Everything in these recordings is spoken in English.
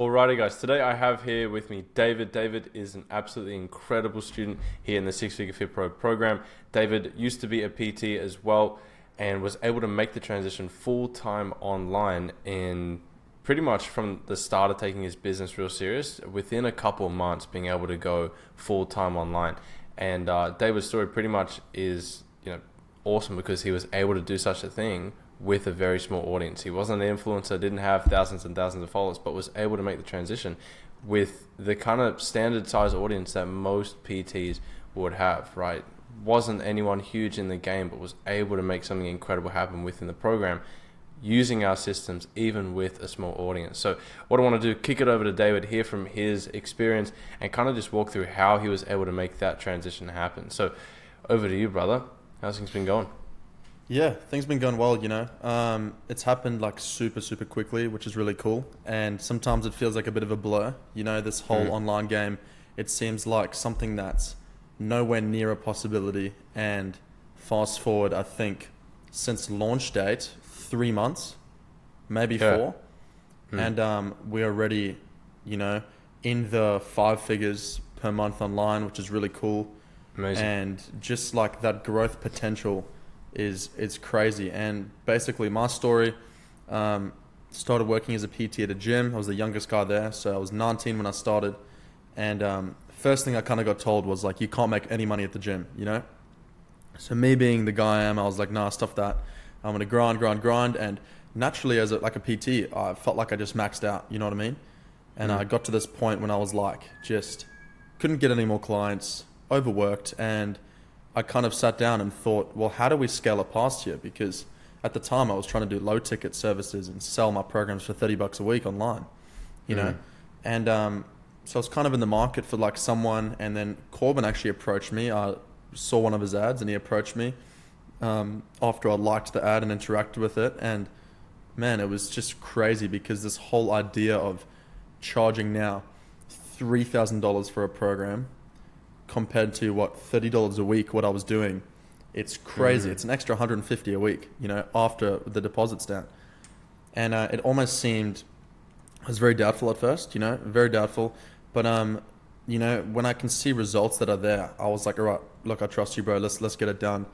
Alrighty, guys. Today I have here with me David. David is an absolutely incredible student here in the Six Figure Fit Pro program. David used to be a PT as well and was able to make the transition full-time online in pretty much from the start of taking his business real serious, within a couple of months being able to go full-time online. And David's story pretty much is, awesome because he was able to do such a thing with a very small audience. He wasn't an influencer, didn't have thousands and thousands of followers, but was able to make the transition with the kind of standard size audience that most PTs would have, right? Wasn't anyone huge in the game, but was able to make something incredible happen within the program using our systems, even with a small audience. So what I want to do, kick it over to David, hear from his experience and kind of just walk through how he was able to make that transition happen. So over to you, brother. How's things been going? Yeah, things been going well, It's happened like super quickly, which is really cool. And sometimes it feels like a bit of a blur. This whole online game, it seems like something that's nowhere near a possibility. And fast forward, I think, since launch date, 3 months, maybe four. And we're already, in the 5 figures per month online, which is really cool. Amazing. And just like that growth potential is crazy. And basically my story, started working as a PT at a gym. I was the youngest guy there, so I was 19 when I started. And first thing I kind of got told was like, you can't make any money at the gym, So me being the guy I am, I was like, nah, stuff that. I'm gonna grind. And naturally, as a PT, I felt like I just maxed out. You know what I mean? And I got to this point when I was like, just couldn't get any more clients, overworked, and I kind of sat down and thought, well, how do we scale it past here? Because at the time I was trying to do low ticket services and sell my programs for $30 a week online, And so I was kind of in the market for like someone, and then Corbin actually approached me. I saw one of his ads and he approached me after I liked the ad and interacted with it. And man, it was just crazy because this whole idea of charging now $3,000 for a program compared to $30 a week, what I was doing, it's crazy. It's an extra 150 a week, after the deposit's down. And it almost seemed, I was very doubtful at first, very doubtful. But, when I can see results that are there, I was like, all right, look, I trust you, bro. Let's get it done.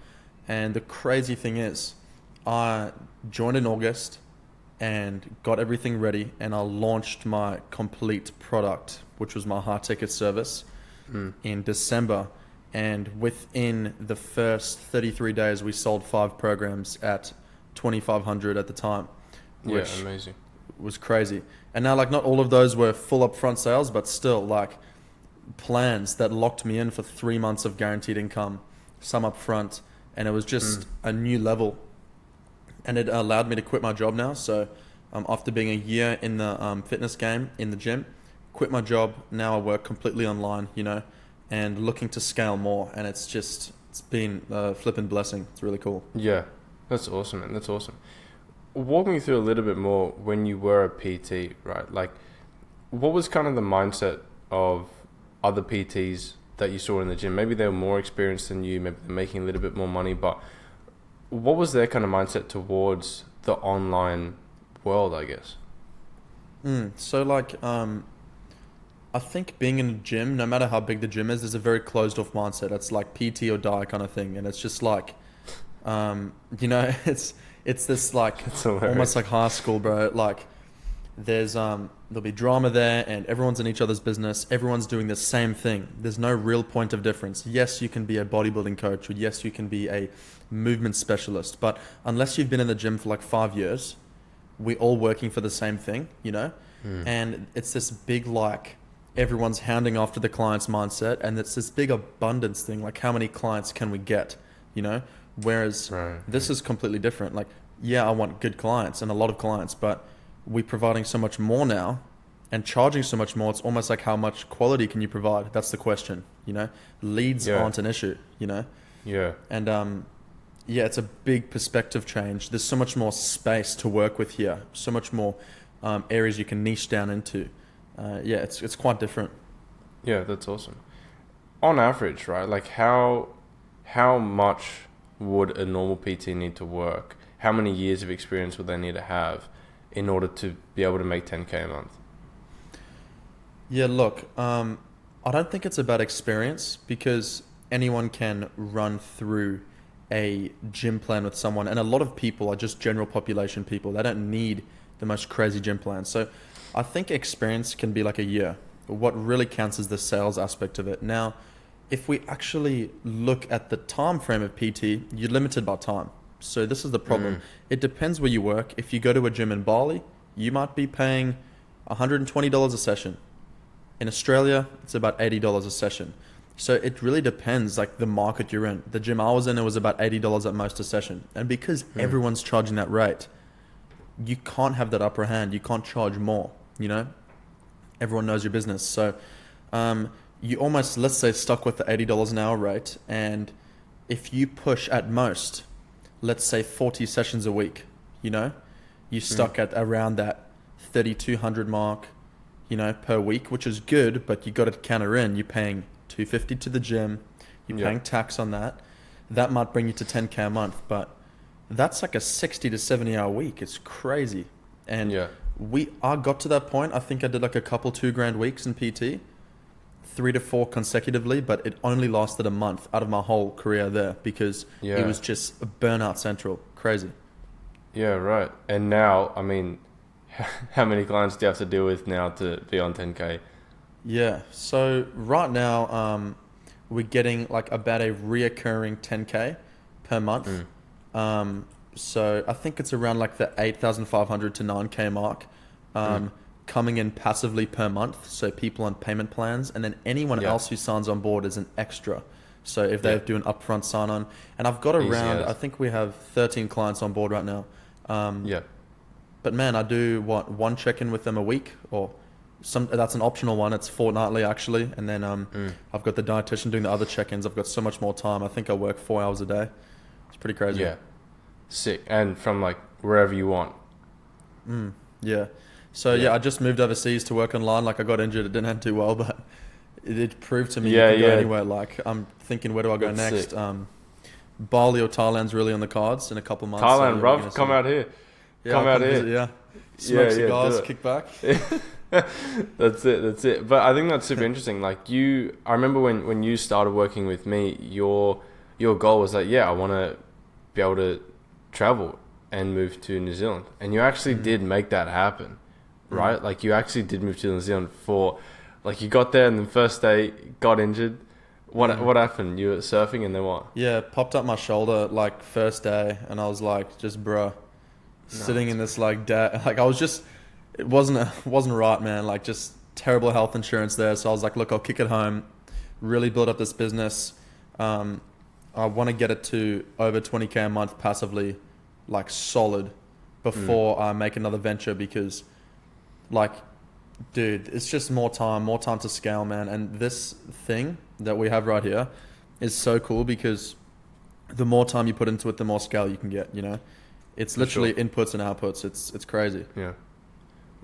And the crazy thing is, I joined in August and got everything ready, and I launched my complete product, which was my high ticket service, in December. And within the first 33 days, we sold 5 programs at 2,500 at the time, which amazing. Was crazy. And now, like, not all of those were full upfront sales, but still, like, plans that locked me in for 3 months of guaranteed income, some upfront, and it was just a new level. And it allowed me to quit my job now. So after being a year in the fitness game, in the gym, quit my job. Now I work completely online, and looking to scale more. And it's been a flipping blessing. It's really cool. Yeah, that's awesome, man. That's awesome. Walk me through a little bit more when you were a PT, right? Like, what was kind of the mindset of other PTs that you saw in the gym? Maybe they were more experienced than you, maybe they're making a little bit more money, but what was their kind of mindset towards the online world, I guess? So like, I think being in a gym, no matter how big the gym is, there's a very closed off mindset. It's like PT or die kind of thing. And it's just like, it's this like, almost like high school, bro. Like there'll be drama there and everyone's in each other's business. Everyone's doing the same thing. There's no real point of difference. Yes, you can be a bodybuilding coach, or yes, you can be a movement specialist. But unless you've been in the gym for like 5 years, we're all working for the same thing, And it's this big, like, everyone's hounding after the client's mindset, and it's this big abundance thing, like how many clients can we get, Whereas this is completely different. Like, yeah, I want good clients and a lot of clients, but we're providing so much more now and charging so much more. It's almost like, how much quality can you provide? That's the question, Leads aren't an issue, Yeah. And it's a big perspective change. There's so much more space to work with here, so much more areas you can niche down into. It's quite different. Yeah, that's awesome. On average, right? Like, how much would a normal PT need to work? How many years of experience would they need to have in order to be able to make 10K a month? Yeah, look, I don't think it's about experience because anyone can run through a gym plan with someone, and a lot of people are just general population people. They don't need the most crazy gym plan. So I think experience can be like a year. What really counts is the sales aspect of it. Now, if we actually look at the time frame of PT, you're limited by time. So this is the problem. It depends where you work. If you go to a gym in Bali, you might be paying $120 a session. In Australia, it's about $80 a session. So it really depends, like the market you're in. The gym I was in, it was about $80 at most a session. And because everyone's charging that rate, you can't have that upper hand. You can't charge more, you know? Everyone knows your business. So you almost, let's say, stuck with the $80 an hour rate. And if you push at most, let's say 40 sessions a week, you know, you stuck at around that 3,200 mark, you know, per week, which is good, but you got to counter in. You're paying $250 to the gym, you're paying tax on that. That might bring you to 10K a month, but that's like a 60 to 70 hour week. It's crazy. And I got to that point. I think I did like a couple $2,000 weeks in PT, 3 to 4 consecutively, but it only lasted a month out of my whole career there because it was just a burnout central. Crazy. Yeah, right. And now, I mean, how many clients do you have to deal with now to be on 10K? Yeah. So right now, we're getting like about a reoccurring 10K per month. So I think it's around like the 8,500 to 9K mark, coming in passively per month. So people on payment plans, and then anyone else who signs on board is an extra. So if they do an upfront sign on, and I've got around, I think we have 13 clients on board right now. But man, I do one check-in with them a week, or that's an optional one. It's fortnightly actually, and then I've got the dietitian doing the other check-ins. I've got so much more time. I think I work 4 hours a day. It's pretty crazy. Yeah, sick. And from like wherever you want. Yeah. So yeah, I just moved overseas to work online. Like I got injured, it didn't end too well, but it proved to me you can go anywhere. Like I'm thinking, where do I go next? Bali or Thailand's really on the cards in a couple months. Thailand, bruv, come out here. Yeah, come out here. Yeah, smoke cigars, kick back. That's it. But I think that's super interesting. Like I remember when you started working with me, your goal was like, I want to be able to travel and move to New Zealand, and you actually did make that happen, right? Like you actually did move to New Zealand like you got there and the first day got injured. What happened? You were surfing and then what? Yeah, popped up my shoulder like first day, and I was like, just sitting in this like like I was just, it wasn't right, man. Like just terrible health insurance there. So I was like, look, I'll kick it home, really build up this business. I want to get it to over 20K a month passively, like solid, before I make another venture, because like, dude, it's just more time to scale, man. And this thing that we have right here is so cool because the more time you put into it, the more scale you can get, you know? It's literally inputs and outputs. It's crazy.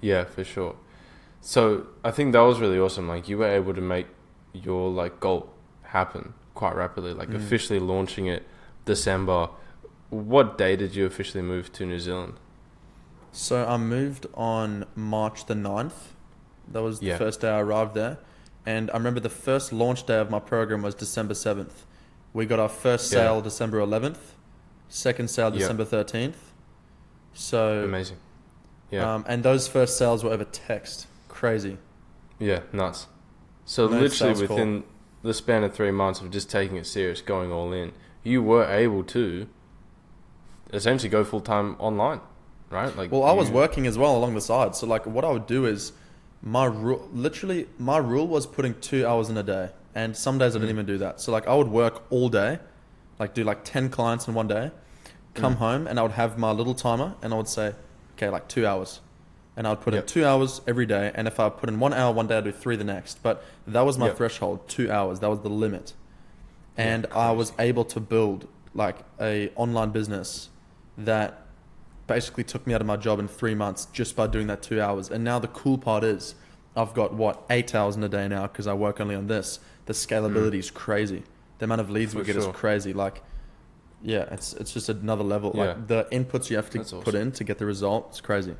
Yeah, for sure. So I think that was really awesome. Like you were able to make your like goal happen quite rapidly, like officially launching it December. What day did you officially move to New Zealand? So I moved on March the 9th. That was the first day I arrived there. And I remember the first launch day of my program was December 7th. We got our first sale December 11th. Second sale December 13th. So amazing. And those first sales were over text. Crazy. Yeah, nuts. So literally within the span of 3 months of just taking it serious, going all in, you were able to essentially go full time online, right? Like, well, I was working as well along the side. So like what I would do is my rule was putting 2 hours in a day. And some days I didn't even do that. So like I would work all day, like do like 10 clients in one day, come home, and I would have my little timer, and I would say, okay, like 2 hours. And I would put in 2 hours every day. And if I put in 1 hour one day, I'd do 3 the next. But that was my threshold, 2 hours. That was the limit. And I was able to build like a online business that basically took me out of my job in 3 months just by doing that 2 hours. And now the cool part is I've got 8 hours in a day now because I work only on this. The scalability is crazy. The amount of leads we get is crazy. Like, yeah, it's just another level. Yeah. Like the inputs you have to put in to get the result, it's crazy.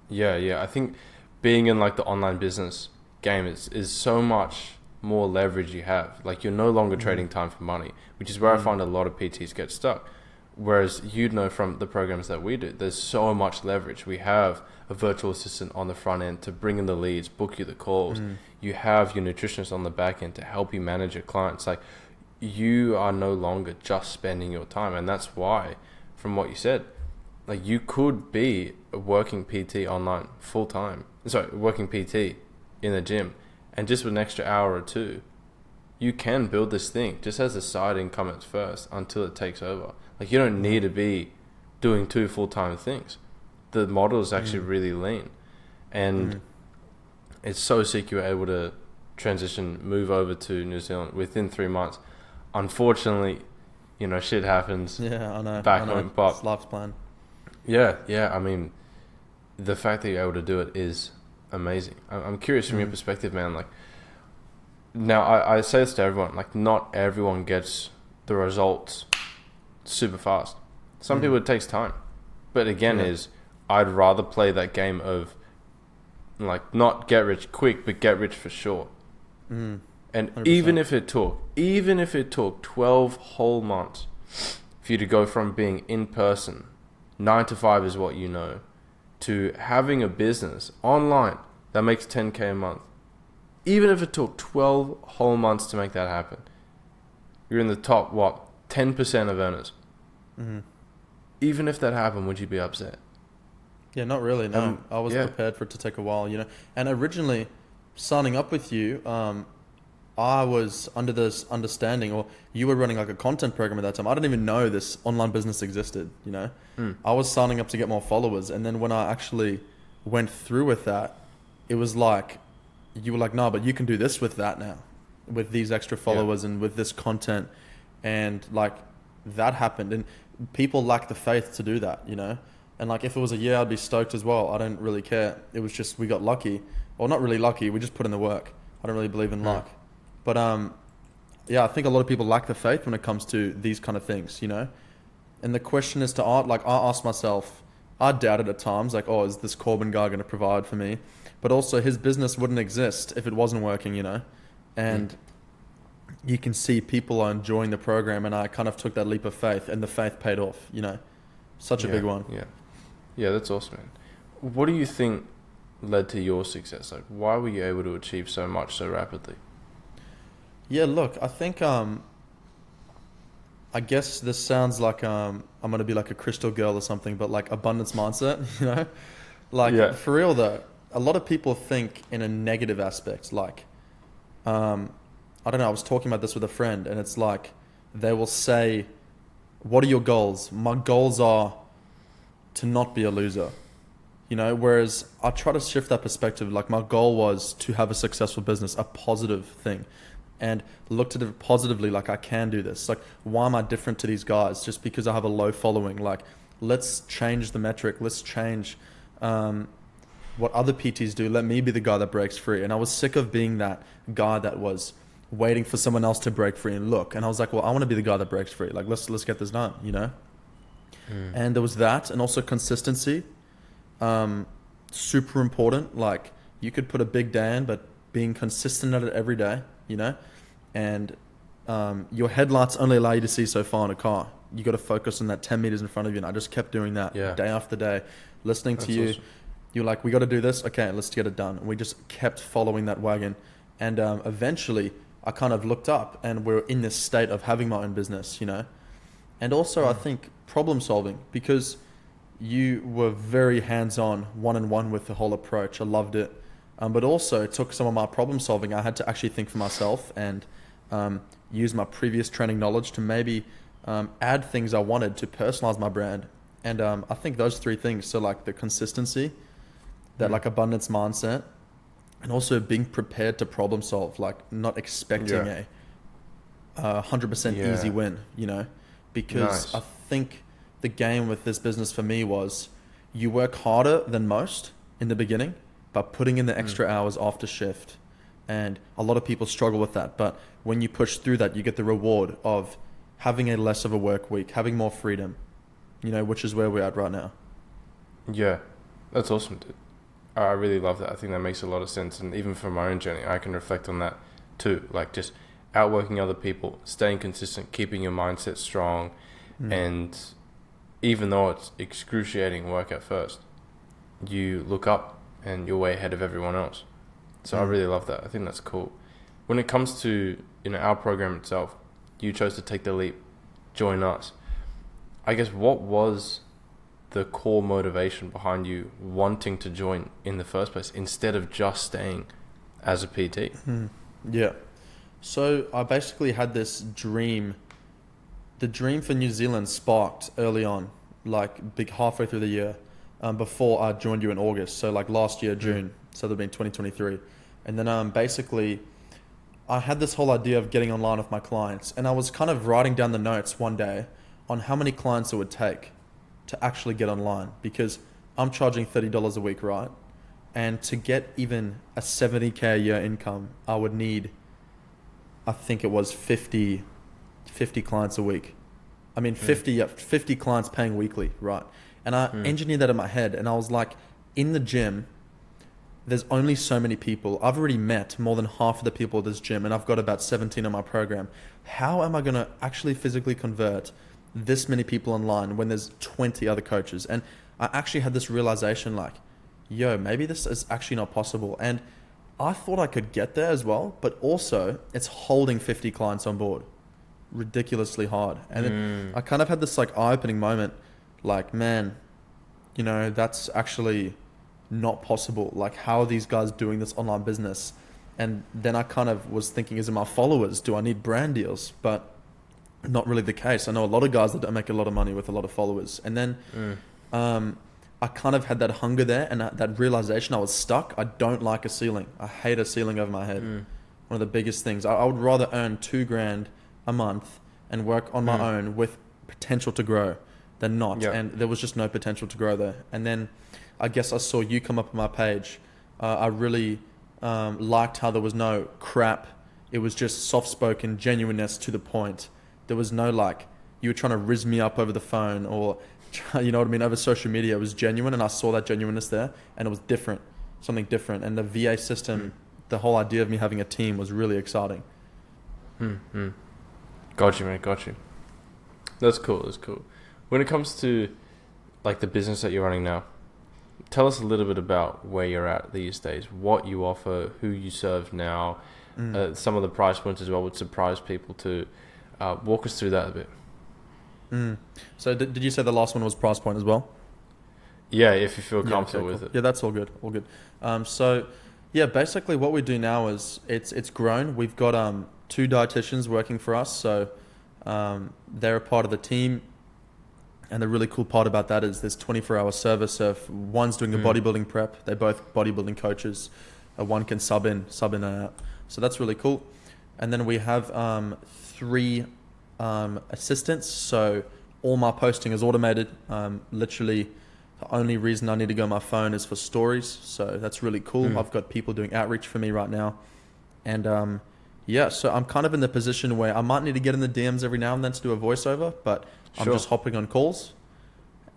Yeah. I think being in like the online business game is so much more leverage you have. Like, you're no longer trading time for money, which is where I find a lot of PTs get stuck. Whereas, you'd know from the programs that we do, there's so much leverage. We have a virtual assistant on the front end to bring in the leads, book you the calls. You have your nutritionist on the back end to help you manage your clients. Like, you are no longer just spending your time. And that's why, from what you said, like, you could be a working PT online full time. Sorry, working PT in the gym, and just with an extra hour or two, you can build this thing just as a side income at first until it takes over. Like, you don't need to be doing 2 full-time things. The model is actually really lean, and it's so sick you were able to transition, move over to New Zealand within 3 months. Unfortunately, shit happens. Yeah, I know. Back home, but it's life's plan. Yeah. I mean, the fact that you're able to do it is amazing. I'm curious from your perspective, man. Like, now I say this to everyone. Like, not everyone gets the results super fast. Some people, it takes time. But again, I'd rather play that game of, like, not get rich quick, but get rich for sure. And 100%. even if it took 12 whole months for you to go from being in person, 9 to 5 is what you know, to having a business online that makes 10K a month. Even if it took 12 whole months to make that happen, you're in the top, 10% of earners. Even if that happened, would you be upset? Yeah, not really. No, I was prepared for it to take a while, And originally, signing up with you, I was under this understanding, or you were running like a content program at that time. I didn't even know this online business existed, I was signing up to get more followers. And then when I actually went through with that, it was like, you were like, no, but you can do this with that now, with these extra followers and with this content. And like, that happened. And people lack the faith to do that, And like, if it was a year, I'd be stoked as well. I don't really care. It was just, we got lucky. Well, not really lucky. We just put in the work. I don't really believe in luck. But I think a lot of people lack the faith when it comes to these kind of things, And the question is I asked myself, I doubted at times, like, oh, is this Corbin guy going to provide for me? But also, his business wouldn't exist if it wasn't working, And you can see people are enjoying the program, and I kind of took that leap of faith, and the faith paid off, Such a big one. Yeah, that's awesome, man. What do you think led to your success? Like, why were you able to achieve so much so rapidly? Yeah, look, I think I guess this sounds like I'm going to be like a crystal girl or something, but like abundance mindset, Like, for real though, a lot of people think in a negative aspect. Like, I don't know, I was talking about this with a friend, and it's like, they will say, what are your goals? My goals are to not be a loser, whereas I try to shift that perspective. Like, my goal was to have a successful business, a positive thing, and looked at it positively. Like, I can do this. Like, why am I different to these guys just because I have a low following? Like, let's change the metric. Let's change what other PTs do. Let me be the guy that breaks free. And I was sick of being that guy that was waiting for someone else to break free and look. And I was like, well, I want to be the guy that breaks free. Like, let's get this done, And there was that, and also consistency. Super important. Like, you could put a big day in, but being consistent at it every day, And your headlights only allow you to see so far in a car. You got to focus on that 10 meters in front of you. And I just kept doing that day after day, listening to you. Awesome. You're like, we got to do this. Okay, let's get it done. And we just kept following that wagon. And eventually, I kind of looked up, and we're in this state of having my own business, And also, I think problem solving, because you were very hands-on, one-on-one with the whole approach. I loved it. But also, it took some of my problem solving. I had to actually think for myself and use my previous training knowledge to maybe add things I wanted to personalize my brand. And I think those 3 things, so like the consistency, that like abundance mindset, and also being prepared to problem solve, like not expecting a 100% easy win, because I think the game with this business for me was, you work harder than most in the beginning, but putting in the extra hours after shift. And a lot of people struggle with that. But when you push through that, you get the reward of having a less of a work week, having more freedom, which is where we're at right now. Yeah, that's awesome, dude. I really love that. I think that makes a lot of sense. And even from my own journey, I can reflect on that too. Like just outworking other people, staying consistent, keeping your mindset strong. And even though it's excruciating work at first, you look up and you're way ahead of everyone else. So I really love that. I think that's cool. When it comes to, our program itself, you chose to take the leap, join us. I guess what was the core motivation behind you wanting to join in the first place instead of just staying as a PT? Yeah. So I basically had this dream. The dream for New Zealand sparked early on, like big halfway through the year, before I joined you in August. So like last year, June. So that'd been 2023. And then basically I had this whole idea of getting online with my clients, and I was kind of writing down the notes one day on how many clients it would take to actually get online, because I'm charging $30 a week, right? And to get even a 70K a year income, I would need, I think it was 50 clients a week. I mean, 50 clients paying weekly, right? And I engineered that in my head, and I was like, in the gym, there's only so many people. I've already met more than half of the people at this gym, and I've got about 17 on my program. How am I going to actually physically convert this many people online when there's 20 other coaches? And I actually had this realization like, yo, maybe this is actually not possible. And I thought I could get there as well, but also it's holding 50 clients on board ridiculously hard. And then I kind of had this like eye-opening moment, like, man, that's actually not possible. Like, how are these guys doing this online business? And then I kind of was thinking, is it my followers? Do I need brand deals? But not really the case. I know a lot of guys that don't make a lot of money with a lot of followers. And then I kind of had that hunger there, and that realization I was stuck. I don't like a ceiling. I hate a ceiling over my head. One of the biggest things. I would rather earn $2,000 a month and work on my own with potential to grow than not. And there was just no potential to grow there. And then I guess I saw you come up on my page. I really liked how there was no crap. It was just soft-spoken genuineness to the point. There was no like, you were trying to rizz me up over the phone or, you know what I mean, over social media. It was genuine, and I saw that genuineness there, and it was different, something different. And the VA system, the whole idea of me having a team was really exciting. Got you, mate. Got you. That's cool. That's cool. When it comes to like the business that you're running now, tell us a little bit about where you're at these days, what you offer, who you serve now, some of the price points as well would surprise people to walk us through that a bit. So did you say the last one was price point as well? Yeah, if you feel comfortable with it. Yeah, that's all good. All good. So yeah, basically what we do now is it's grown. We've got 2 dietitians working for us. So they're a part of the team. And the really cool part about that is there's 24-hour service. So if one's doing a bodybuilding prep, they're both bodybuilding coaches. One can sub in and out. So that's really cool. And then we have 3 assistants. So all my posting is automated. Literally, the only reason I need to go on my phone is for stories. So that's really cool. I've got people doing outreach for me right now. And so I'm kind of in the position where I might need to get in the DMs every now and then to do a voiceover, but I'm just hopping on calls.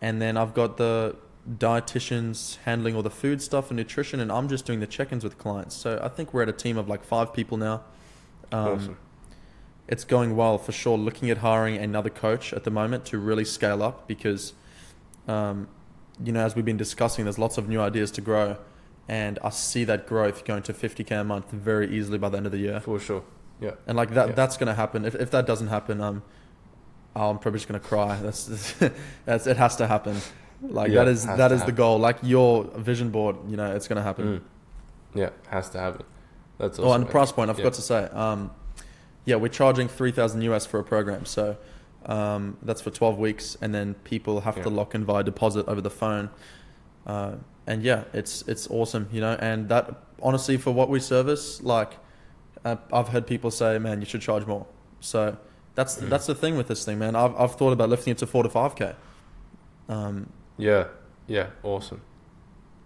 And then I've got the dietitians handling all the food stuff and nutrition, and I'm just doing the check-ins with clients. So I think we're at a team of like 5 people now. Awesome. It's going well for sure. Looking at hiring another coach at the moment to really scale up because, as we've been discussing, there's lots of new ideas to grow. And I see that growth going to 50K a month very easily by the end of the year. For sure. Yeah. And like that's going to happen. If that doesn't happen, I'm probably just going to cry. It has to happen. Like that is the goal. Like your vision board, it's going to happen. Yeah, has to happen. That's awesome. Oh, and the price point, I forgot to say. We're charging $3,000 US for a program. So that's for 12 weeks. And then people have to lock in via deposit over the phone. And it's awesome, and that honestly for what we service, like I've heard people say, man, you should charge more. So that's the thing with this thing, man. I've thought about lifting it to 4 to 5K. Awesome.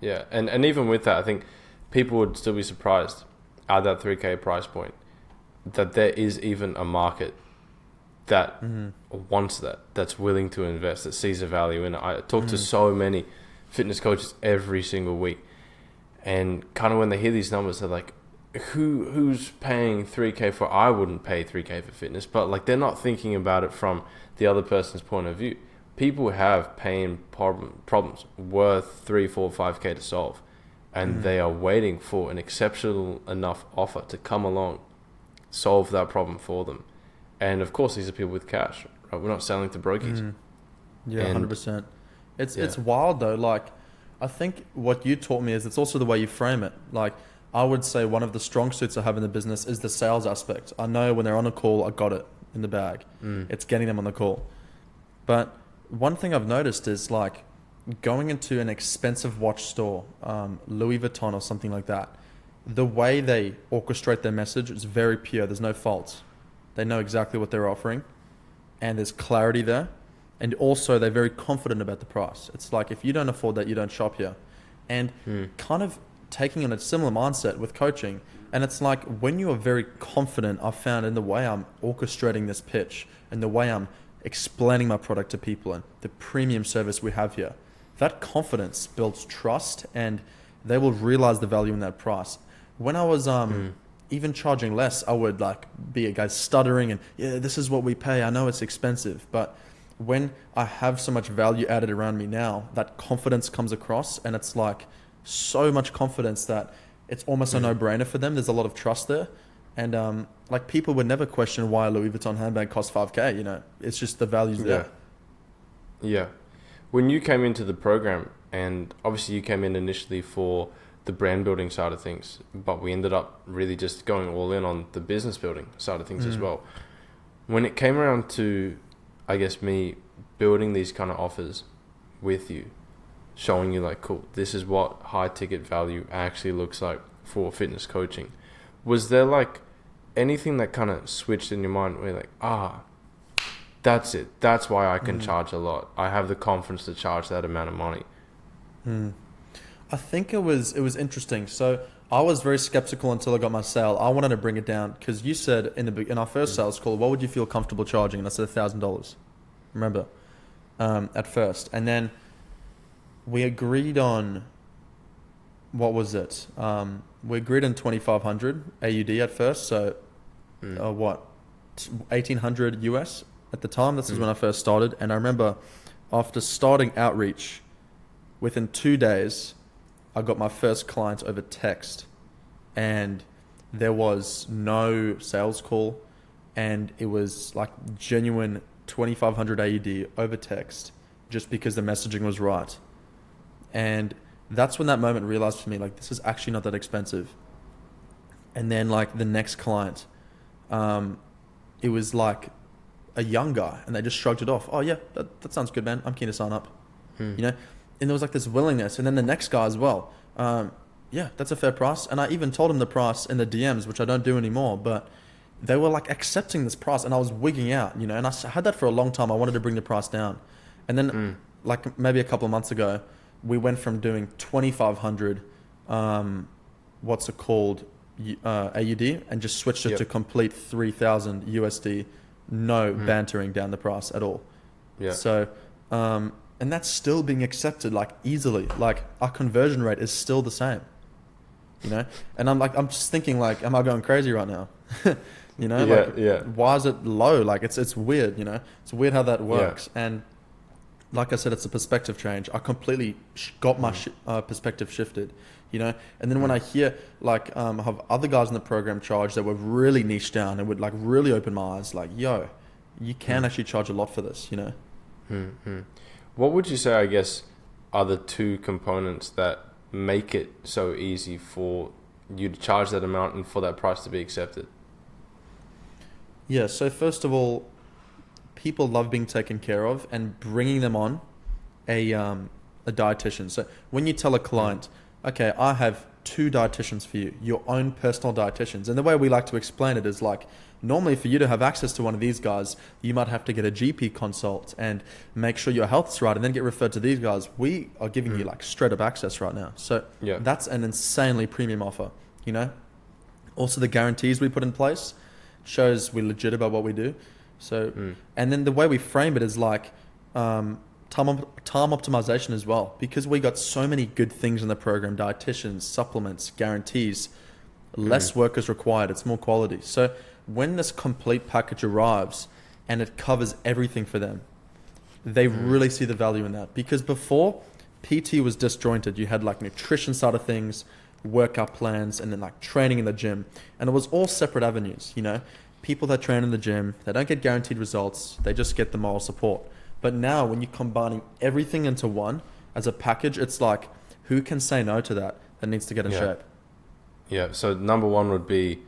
Yeah. And even with that, I think people would still be surprised at that 3K price point that there is even a market that wants that's willing to invest, that sees a value in it. I talk to so many fitness coaches every single week, And kind of when they hear these numbers, they're like, who's paying 3K for? I wouldn't pay 3K for fitness, but like they're not thinking about it from the other person's point of view. People have pain problems worth 3, 4, 5K to solve, and they are waiting for an exceptional enough offer to come along, solve that problem for them. And of course, these are people with cash. Right? We're not selling to brokies. Yeah, 100%. It's wild though. Like, I think what you taught me is it's also the way you frame it. Like, I would say one of the strong suits I have in the business is the sales aspect. I know when they're on a call, I got it in the bag. It's getting them on the call. But one thing I've noticed is like going into an expensive watch store, Louis Vuitton or something like that, the way they orchestrate their message is very pure. There's no faults. They know exactly what they're offering, and there's clarity there. And also, they're very confident about the price. It's like, if you don't afford that, you don't shop here. And kind of taking on a similar mindset with coaching. And it's like, when you are very confident, I've found in the way I'm orchestrating this pitch and the way I'm explaining my product to people and the premium service we have here, that confidence builds trust, and they will realize the value in that price. When I was even charging less, I would like be a guy stuttering and, yeah, this is what we pay. I know it's expensive, but when I have so much value added around me now, that confidence comes across, and it's like so much confidence that it's almost a no-brainer for them. There's a lot of trust there. And like, people would never question why a Louis Vuitton handbag costs 5K, you know, it's just the value's there. Yeah. When you came into the program, and obviously you came in initially for the brand building side of things, but we ended up really just going all in on the business building side of things as well. When it came around to, I guess, me building these kind of offers with you, showing you like, cool, this is what high ticket value actually looks like for fitness coaching. Was there like anything that kind of switched in your mind where you're like, that's it. That's why I can charge a lot. I have the confidence to charge that amount of money. I think it was interesting. So I was very skeptical until I got my sale. I wanted to bring it down because you said in our first sales call, what would you feel comfortable charging? And I said $1,000. Remember, at first, and then we agreed on, what was it? We agreed on 2,500 AUD at first. So, 1,800 US at the time. This is when I first started, and I remember after starting outreach, within 2 days, I got my first client over text, and there was no sales call, and it was like genuine 2,500 AUD over text, just because the messaging was right. And that's when that moment realized for me, like, this is actually not that expensive. And then like the next client, it was like a young guy, and they just shrugged it off. Oh yeah, that sounds good, man. I'm keen to sign up. You know, and there was like this willingness. And then the next guy as well. Yeah, that's a fair price. And I even told him the price in the DMs, which I don't do anymore, but they were like accepting this price, and I was wigging out, you know, and I had that for a long time. I wanted to bring the price down. And then like maybe a couple of months ago, we went from doing 2,500, what's it called, AUD, and just switched it to complete 3,000 USD, no bantering down the price at all. So, and that's still being accepted like easily. Like, our conversion rate is still the same, you know? And I'm just thinking like, am I going crazy right now? You know, why is it low? Like, it's weird, you know, it's weird how that works. And like I said, it's a perspective change. I completely got my perspective shifted, you know? And then when I hear like, have other guys in the program charge that were really niche down and would like really open my eyes, like, yo, you can actually charge a lot for this, you know? What would you say, I guess, are the two components that make it so easy for you to charge that amount and for that price to be accepted? Yeah, so first of all, people love being taken care of, and bringing them on a dietitian. So when you tell a client, okay, I have 2 dietitians for you, your own personal dietitians. And the way we like to explain it is like, normally for you to have access to one of these guys, you might have to get a GP consult and make sure your health's right, and then get referred to these guys. We are giving you like straight up access right now. So that's an insanely premium offer, you know? Also, the guarantees we put in place shows we're legit about what we do. So, and then the way we frame it is like, time optimization as well, because we got so many good things in the program: dietitians, supplements, guarantees. Less work is required. It's more quality. So when this complete package arrives and it covers everything for them, they really see the value in that. Because before, PT was disjointed. You had like nutrition side of things, workout plans, and then like training in the gym, and it was all separate avenues. You know, people that train in the gym, they don't get guaranteed results. They just get the moral support. But now when you're combining everything into one as a package, it's like, who can say no to that needs to get in shape? Yeah, so number one would be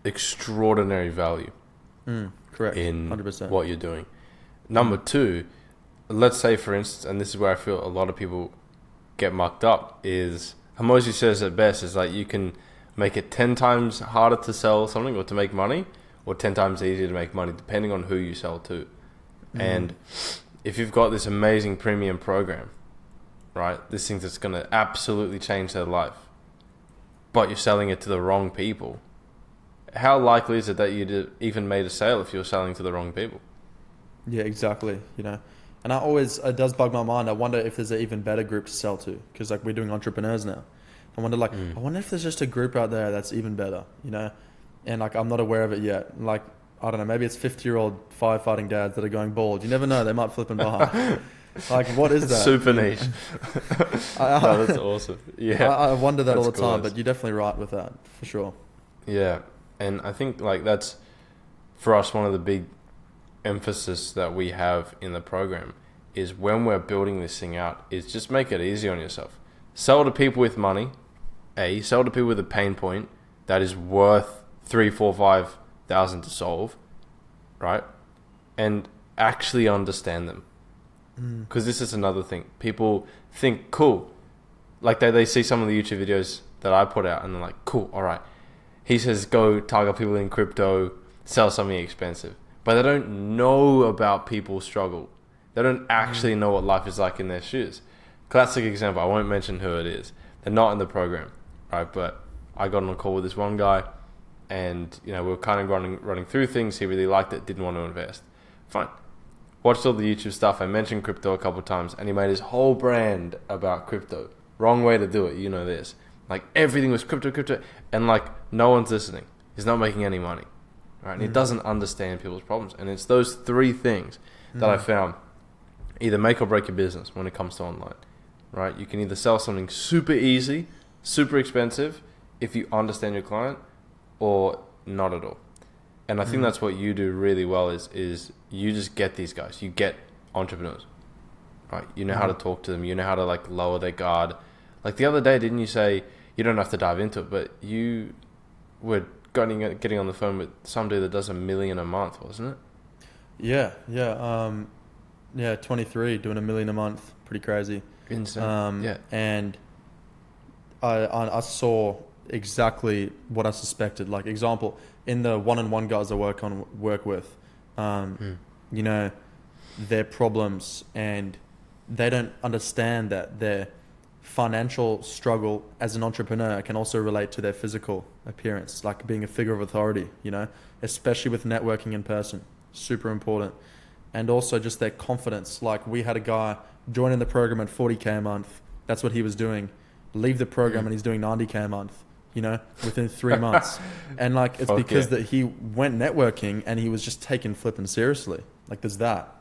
extraordinary value. Correct. In 100%. what you're doing. Number two, let's say for instance, and this is where I feel a lot of people get mucked up, is Hormozi says it best, is like you can make it 10 times harder to sell something or to make money, or 10 times easier to make money, depending on who you sell to. And if you've got this amazing premium program, right, this thing that's going to absolutely change their life, but you're selling it to the wrong people, how likely is it that you'd even made a sale if you're selling to the wrong people? Yeah, exactly. You know, and it does bug my mind. I wonder if there's an even better group to sell to, because like we're doing entrepreneurs now. I wonder if there's just a group out there that's even better, you know, and like I'm not aware of it yet. Like, I don't know, maybe it's 50-year-old firefighting dads that are going bald. You never know, they might flip and buy. Like, what is that? Super niche. No, that's awesome. Yeah, I wonder that all the time, gorgeous. but you're definitely right with that, for sure. Yeah, and I think like that's, for us, one of the big emphasis that we have in the program is when we're building this thing out is just make it easy on yourself. Sell to people with money, sell to people with a pain point that is worth 3, 4, 5,000 to solve, right? And actually understand them. Because this is another thing. People think, cool. Like they see some of the YouTube videos that I put out and they're like, cool, all right. He says, go target people in crypto, sell something expensive. But they don't know about people's struggle. They don't actually know what life is like in their shoes. Classic example, I won't mention who it is. They're not in the program, right? But I got on a call with this one guy and, you know, we were kind of running through things. He really liked it, didn't want to invest. Fine. Watched all the YouTube stuff. I mentioned crypto a couple of times and he made his whole brand about crypto. Wrong way to do it, you know this. Like everything was crypto. And like no one's listening. He's not making any money. Right? And he doesn't understand people's problems. And it's those three things that I found either make or break your business when it comes to online. Right? You can either sell something super easy, super expensive, if you understand your client, or not at all. And I think that's what you do really well is you just get these guys. You get entrepreneurs. Right? You know how to talk to them. You know how to like lower their guard. Like the other day, didn't you say, you don't have to dive into it, but you were getting on the phone with some dude that does $1 million a month, wasn't it? Yeah, 23, doing $1 million a month. Pretty crazy. Insane. Yeah. And I saw exactly what I suspected. Like example, in the one-on-one guys I work with, you know, their problems, and they don't understand that their financial struggle as an entrepreneur can also relate to their physical appearance, like being a figure of authority, you know, especially with networking in person, super important. And also just their confidence. Like we had a guy join in the program at 40K a month. That's what he was doing. Leave the program and he's doing 90K a month, you know, within 3 months. And like, it's because that he went networking and he was just taking flipping seriously. Like there's that,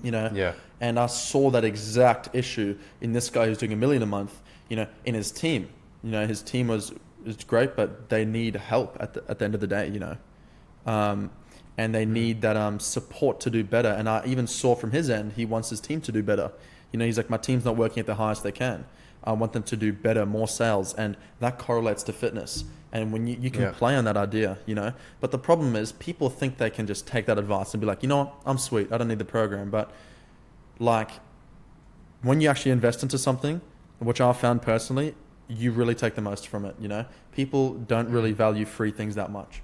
you know? Yeah. And I saw that exact issue in this guy who's doing $1 million a month, you know, in his team. You know, his team is great, but they need help at the end of the day, you know. And they need that support to do better. And I even saw from his end, he wants his team to do better. You know, he's like, my team's not working at the highest they can. I want them to do better, more sales. And that correlates to fitness. And when you can play on that idea, you know. But the problem is people think they can just take that advice and be like, you know what, I'm sweet, I don't need the program. But like when you actually invest into something, which I've found personally, you really take the most from it, you know. People don't really value free things that much.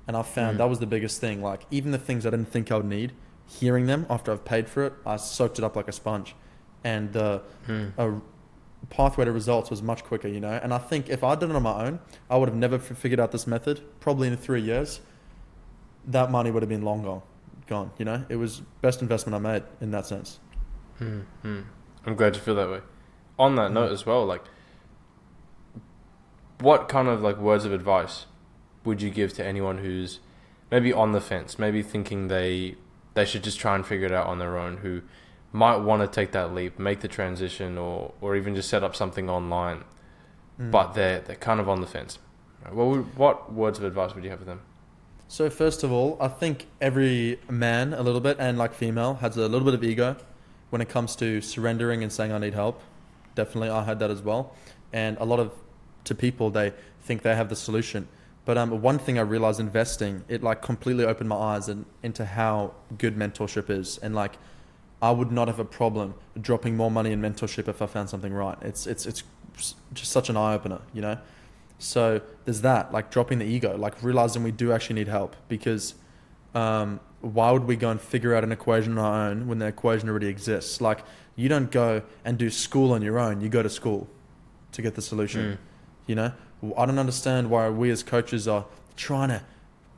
And I've found that was the biggest thing. Like even the things I didn't think I would need, hearing them after I've paid for it, I soaked it up like a sponge. And the pathway to results was much quicker, you know. And I think if I'd done it on my own, I would have never figured out this method. Probably in 3 years, that money would have been long gone, you know. It was best investment I made in that sense. Mm-hmm. I'm glad you feel that way. On that note as well, like, what kind of like words of advice would you give to anyone who's maybe on the fence, maybe thinking they should just try and figure it out on their own, who might want to take that leap, make the transition, or even just set up something online, but they're kind of on the fence. What words of advice would you have for them? So first of all, I think every man a little bit, and like female, has a little bit of ego when it comes to surrendering and saying I need help. Definitely, I had that as well. And a lot of to people, they think they have the solution. But one thing I realized investing, it like completely opened my eyes into how good mentorship is. And like, I would not have a problem dropping more money in mentorship if I found something right. It's just such an eye opener, you know? So there's that, like dropping the ego, like realizing we do actually need help, because why would we go and figure out an equation on our own when the equation already exists? Like, you don't go and do school on your own. You go to school to get the solution, you know? I don't understand why we as coaches are trying to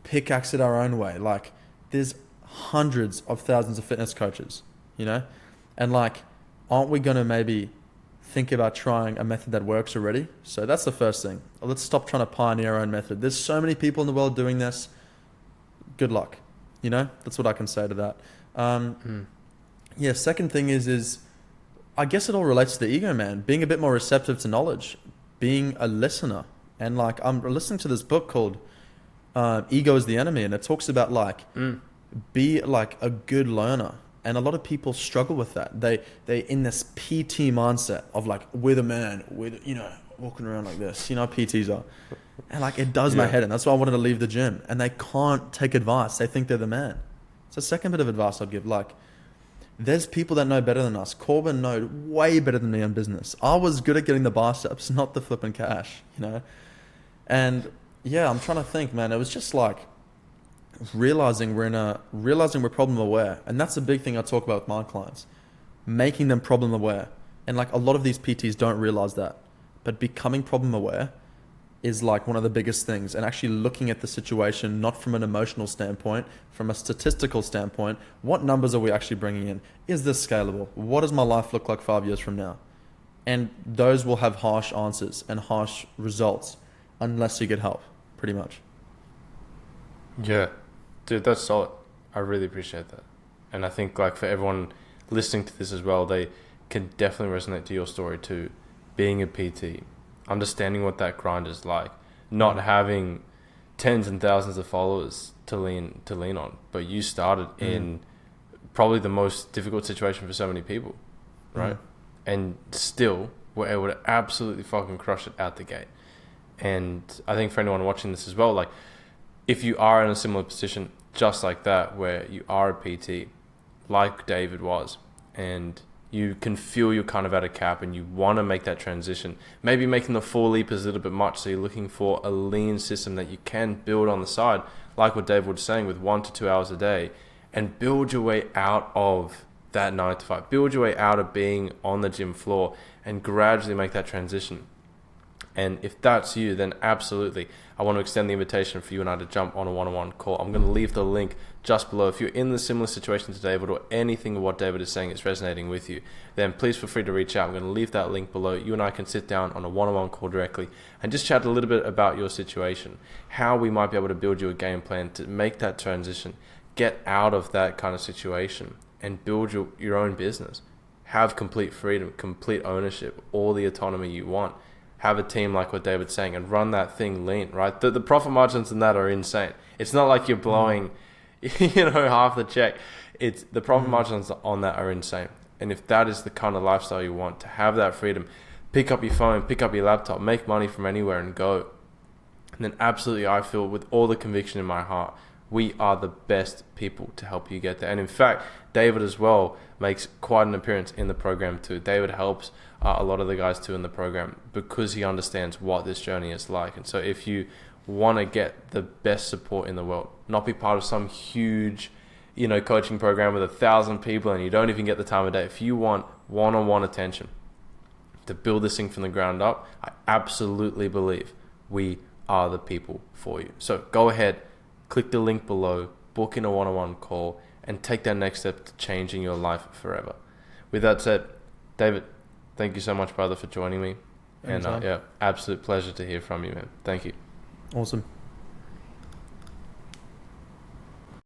pickaxe it our own way. Like, there's hundreds of thousands of fitness coaches, you know? And like, aren't we going to maybe think about trying a method that works already? So that's the first thing. Let's stop trying to pioneer our own method. There's so many people in the world doing this. Good luck. You know, that's what I can say to that. Yeah. Second thing is I guess it all relates to the ego, man. Being a bit more receptive to knowledge, being a listener. And like, I'm listening to this book called Ego is the Enemy. And it talks about like, be like a good learner. And a lot of people struggle with that. They in this PT mindset of like, we're the man, you know, walking around like this, you know how PTs are. And like, it does my head in. That's why I wanted to leave the gym. And they can't take advice. They think they're the man. So second bit of advice I'd give, like, there's people that know better than us. Corbin know way better than me on business. I was good at getting the biceps, not the flipping cash, you know? And yeah, I'm trying to think, man. It was just like, realizing we're problem aware. And that's a big thing I talk about with my clients, making them problem aware. And like, a lot of these PTs don't realize that, but becoming problem aware is like one of the biggest things. And actually looking at the situation, not from an emotional standpoint, from a statistical standpoint, what numbers are we actually bringing in? Is this scalable? What does my life look like 5 years from now? And those will have harsh answers and harsh results unless you get help, pretty much. Yeah. Dude, that's solid. I really appreciate that. And I think like for everyone listening to this as well, they can definitely resonate to your story too. Being a PT, understanding what that grind is like, not having tens and thousands of followers to lean on, but you started in probably the most difficult situation for so many people, right? And still were able to absolutely fucking crush it out the gate. And I think for anyone watching this as well, like, if you are in a similar position just like that, where you are a PT like David was, and you can feel you're kind of at a cap and you want to make that transition, maybe making the 4 leap is a little bit much, so you're looking for a lean system that you can build on the side, like what David was saying, with 1 to 2 hours a day, and build your way out of that 9 to 5, build your way out of being on the gym floor and gradually make that transition. And if that's you, then absolutely, I want to extend the invitation for you and I to jump on a one-on-one call. I'm going to leave the link just below. If you're in the similar situation to David, or anything of what David is saying is resonating with you, then please feel free to reach out. I'm going to leave that link below. You and I can sit down on a one-on-one call directly and just chat a little bit about your situation, how we might be able to build you a game plan to make that transition, get out of that kind of situation and build your own business. Have complete freedom, complete ownership, all the autonomy you want. Have a team like what David's saying and run that thing lean, right? The profit margins in that are insane. It's not like you're blowing, half the check. It's the profit margins on that are insane. And if that is the kind of lifestyle you want, to have that freedom, pick up your phone, pick up your laptop, make money from anywhere and go. And then absolutely, I feel with all the conviction in my heart, we are the best people to help you get there. And in fact, David as well makes quite an appearance in the program too. David helps a lot of the guys too in the program because he understands what this journey is like. And so if you want to get the best support in the world, not be part of some huge, coaching program with 1,000 people and you don't even get the time of day. If you want one-on-one attention to build this thing from the ground up, I absolutely believe we are the people for you. So go ahead, click the link below, book in a one-on-one call, and take that next step to changing your life forever. with that said, David, thank you so much, brother, for joining me. And Anytime. yeah, absolute pleasure to hear from you, man. Thank you. Awesome.